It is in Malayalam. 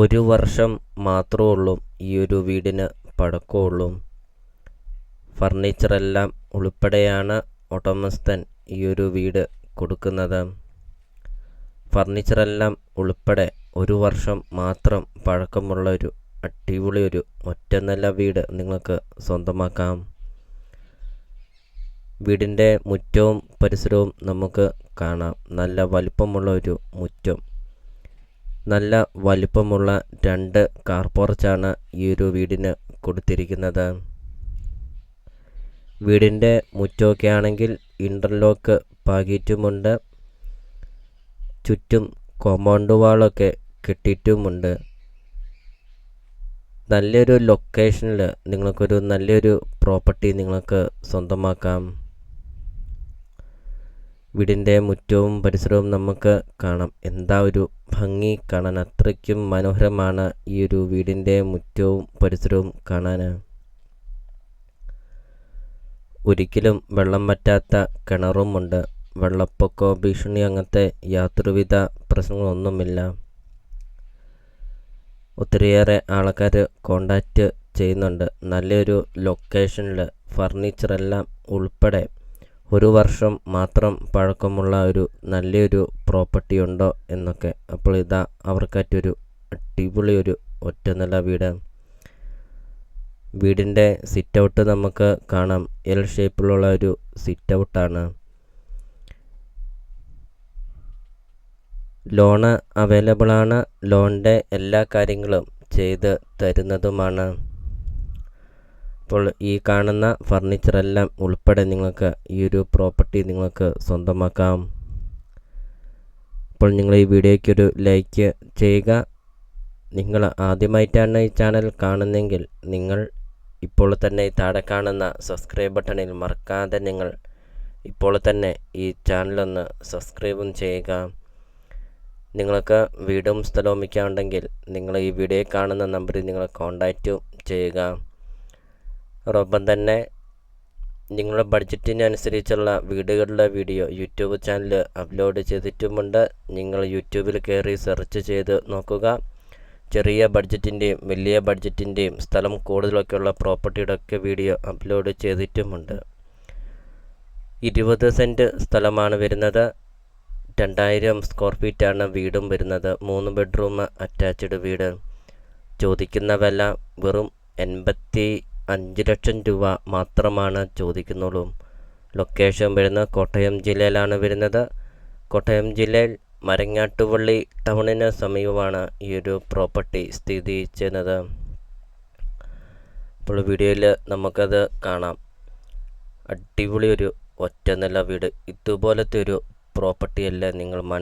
1 വർഷം മാത്രമുള്ളൂ ഈ ഒരു വീടിന് പഴക്കമുള്ളൂ. ഫർണിച്ചറെല്ലാം ഉൾപ്പെടെയാണ് ഉടമസ്ഥൻ ഈ ഒരു വീട് കൊടുക്കുന്നത്. ഫർണിച്ചറെല്ലാം ഉൾപ്പെടെ 1 വർഷം മാത്രം പഴക്കമുള്ള ഒരു അടിപൊളി ഒരു ഒറ്റ നില വീട് നിങ്ങൾക്ക് സ്വന്തമാക്കാം. വീടിൻ്റെ മുറ്റവും പരിസരവും നമുക്ക് കാണാം. നല്ല വലിപ്പമുള്ള ഒരു മുറ്റം, നല്ല വലിപ്പമുള്ള 2 കാർ പോർച്ചാണ് ഈ ഒരു വീടിന് കൊടുത്തിരിക്കുന്നത്. വീടിൻ്റെ മുറ്റമൊക്കെ ആണെങ്കിൽ ഇൻ്റർലോക്ക് പാകിയിട്ടുമുണ്ട്. ചുറ്റും കോമ്പൗണ്ട് വാളൊക്കെ കെട്ടിയിട്ടുമുണ്ട്. നല്ലൊരു ലൊക്കേഷനിൽ നിങ്ങൾക്കൊരു നല്ലൊരു പ്രോപ്പർട്ടി നിങ്ങൾക്ക് സ്വന്തമാക്കാം. വീടിൻ്റെ മുറ്റവും പരിസരവും നമുക്ക് കാണാം. എന്താ ഒരു ഭംഗി കാണാൻ, അത്രയ്ക്കും മനോഹരമാണ് ഈ ഒരു വീടിൻ്റെ മുറ്റവും പരിസരവും കാണാൻ. ഒരിക്കലും വെള്ളം വറ്റാത്ത കിണറുമുണ്ട്. വെള്ളപ്പൊക്കോ ഭീഷണി അങ്ങനത്തെ യാതൊരുവിധ പ്രശ്നങ്ങളൊന്നുമില്ല. ഒത്തിരിയേറെ ആൾക്കാർ കോണ്ടാക്റ്റ് ചെയ്യുന്നുണ്ട്. നല്ലൊരു ലൊക്കേഷനിൽ ഫർണിച്ചറെല്ലാം ഉൾപ്പെടെ 1 വർഷം മാത്രം പഴക്കമുള്ള ഒരു നല്ലൊരു പ്രോപ്പർട്ടി ഉണ്ടോ എന്നൊക്കെ. അപ്പോൾ ഇതാ അവർക്കായിട്ടൊരു അടിപൊളി ഒരു ഒറ്റ നില വീട്. വീടിൻ്റെ സിറ്റ് ഔട്ട് നമുക്ക് കാണാം. എൽ ഷേപ്പിലുള്ള ഒരു സിറ്റ് ഔട്ടാണ്. ലോണ് അവൈലബിളാണ്. ലോണിൻ്റെ എല്ലാ കാര്യങ്ങളും ചെയ്ത് തരുന്നതുമാണ്. അപ്പോൾ ഈ കാണുന്ന ഫർണിച്ചറെല്ലാം ഉൾപ്പെടെ നിങ്ങൾക്ക് ഈ ഒരു പ്രോപ്പർട്ടി നിങ്ങൾക്ക് സ്വന്തമാക്കാം. അപ്പോൾ നിങ്ങൾ ഈ വീഡിയോയ്ക്കൊരു ലൈക്ക് ചെയ്യുക. നിങ്ങൾ ആദ്യമായിട്ടാണ് ഈ ചാനൽ കാണുന്നതെങ്കിൽ നിങ്ങൾ ഇപ്പോൾ തന്നെ താഴെ കാണുന്ന സബ്സ്ക്രൈബ് ബട്ടണിൽ മറക്കാതെ നിങ്ങൾ ഇപ്പോൾ തന്നെ ഈ ചാനലൊന്ന് സബ്സ്ക്രൈബും ചെയ്യുക. നിങ്ങൾക്ക് വീടും സ്ഥലവും ഉണ്ടെങ്കിൽ നിങ്ങൾ ഈ വീഡിയോ കാണുന്ന നമ്പറിൽ നിങ്ങൾ കോൺടാക്റ്റും ചെയ്യുക. അതോടൊപ്പം തന്നെ നിങ്ങളുടെ ബഡ്ജറ്റിനനുസരിച്ചുള്ള വീടുകളുടെ വീഡിയോ യൂട്യൂബ് ചാനൽ അപ്ലോഡ് ചെയ്തിട്ടുമുണ്ട്. നിങ്ങൾ യൂട്യൂബിൽ കയറി സെർച്ച് ചെയ്ത് നോക്കുക. ചെറിയ ബഡ്ജറ്റിൻ്റെയും വലിയ ബഡ്ജറ്റിൻ്റെയും സ്ഥലം കൂടുതലൊക്കെയുള്ള പ്രോപ്പർട്ടിയുടെ ഒക്കെ വീഡിയോ അപ്ലോഡ് ചെയ്തിട്ടുമുണ്ട്. 20 സെൻറ്റ് സ്ഥലമാണ് വരുന്നത്. 2000 സ്ക്വയർ ഫീറ്റാണ് വീടും വരുന്നത്. 3 ബെഡ്റൂം അറ്റാച്ച്ഡ് വീട്. ചോദിക്കുന്ന വില വെറും 85 ലക്ഷം രൂപ മാത്രമാണ് ചോദിക്കുന്നുള്ളൂ. ലൊക്കേഷൻ വരുന്നത് കോട്ടയം ജില്ലയിലാണ് വരുന്നത്. കോട്ടയം ജില്ലയിൽ മരങ്ങാട്ടുപള്ളി ടൗണിന് സമീപമാണ് ഈ ഒരു പ്രോപ്പർട്ടി സ്ഥിതി ചെയ്യുന്നത്. അപ്പോൾ വീഡിയോയിൽ നമുക്കത് കാണാം. അടിപൊളി ഒരു ഒറ്റ നില വീട്. ഇതുപോലത്തെ ഒരു പ്രോപ്പർട്ടിയല്ല നിങ്ങൾ